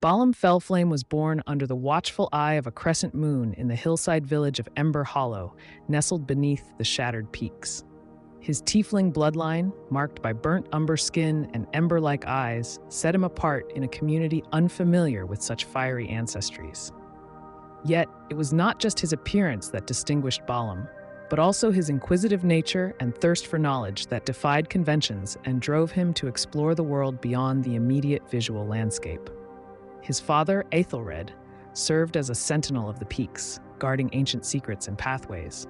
Balam Fellflame was born under the watchful eye of a crescent moon in the hillside village of Ember Hollow, nestled beneath the shattered peaks. His tiefling bloodline, marked by burnt umber skin and ember-like eyes, set him apart in a community unfamiliar with such fiery ancestries. Yet, it was not just his appearance that distinguished Balam, but also his inquisitive nature and thirst for knowledge that defied conventions and drove him to explore the world beyond the immediate visual landscape. His father, Aethelred, served as a sentinel of the peaks, guarding ancient secrets and pathways.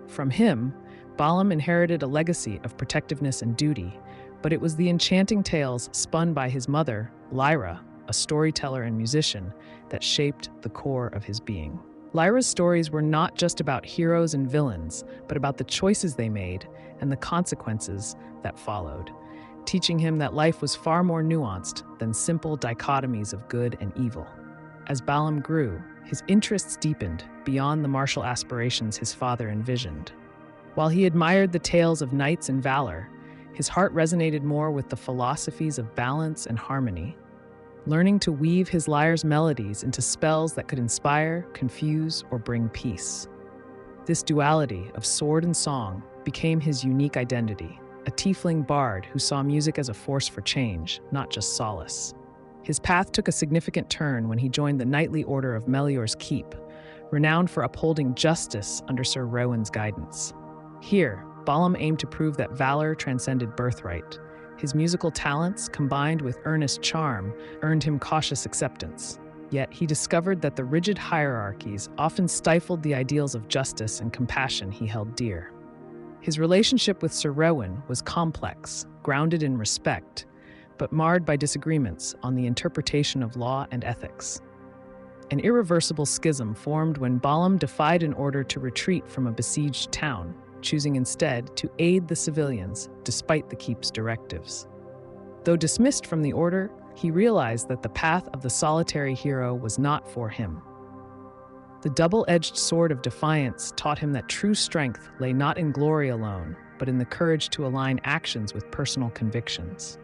From him, Balam inherited a legacy of protectiveness and duty, but it was the enchanting tales spun by his mother, Lyre, a storyteller and musician, that shaped the core of his being. Lyra's stories were not just about heroes and villains, but about the choices they made and the consequences that followed, teaching him that life was far more nuanced than simple dichotomies of good and evil. As Balam grew, his interests deepened beyond the martial aspirations his father envisioned. While he admired the tales of knights and valor, his heart resonated more with the philosophies of balance and harmony, learning to weave his lyre's melodies into spells that could inspire, confuse, or bring peace. This duality of sword and song became his unique identity, a tiefling bard who saw music as a force for change, not just solace. His path took a significant turn when he joined the knightly order of Melior's Keep, renowned for upholding justice under Sir Rowan's guidance. Here, Balam aimed to prove that valor transcended birthright. His musical talents, combined with earnest charm, earned him cautious acceptance. Yet he discovered that the rigid hierarchies often stifled the ideals of justice and compassion he held dear. His relationship with Sir Rowan was complex, grounded in respect, but marred by disagreements on the interpretation of law and ethics. An irreversible schism formed when Balam defied an order to retreat from a besieged town, choosing instead to aid the civilians despite the Keep's directives. Though dismissed from the order, he realized that the path of the solitary hero was not for him. The double-edged sword of defiance taught him that true strength lay not in glory alone, but in the courage to align actions with personal convictions.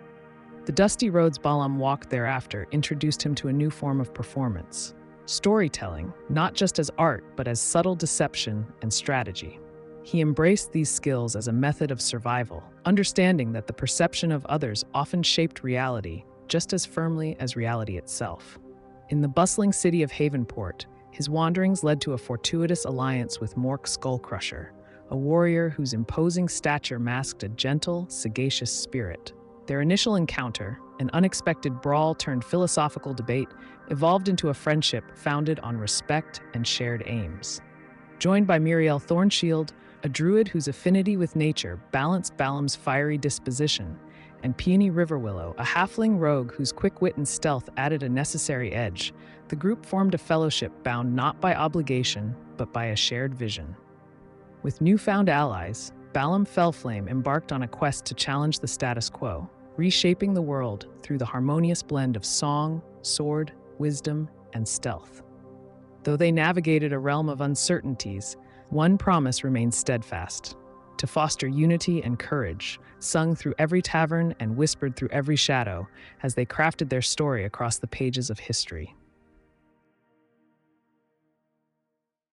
The dusty roads Balam walked thereafter introduced him to a new form of performance, storytelling, not just as art, but as subtle deception and strategy. He embraced these skills as a method of survival, understanding that the perception of others often shaped reality just as firmly as reality itself. In the bustling city of Havenport, his wanderings led to a fortuitous alliance with Mork Skullcrusher, a warrior whose imposing stature masked a gentle, sagacious spirit. Their initial encounter, an unexpected brawl turned philosophical debate, evolved into a friendship founded on respect and shared aims. Joined by Muriel Thornshield, a druid whose affinity with nature balanced Balam's fiery disposition, and Peony Riverwillow, a halfling rogue whose quick wit and stealth added a necessary edge, the group formed a fellowship bound not by obligation, but by a shared vision. With newfound allies, Balam Fellflame embarked on a quest to challenge the status quo, reshaping the world through the harmonious blend of song, sword, wisdom, and stealth. Though they navigated a realm of uncertainties, one promise remained steadfast: to foster unity and courage, sung through every tavern and whispered through every shadow as they crafted their story across the pages of history.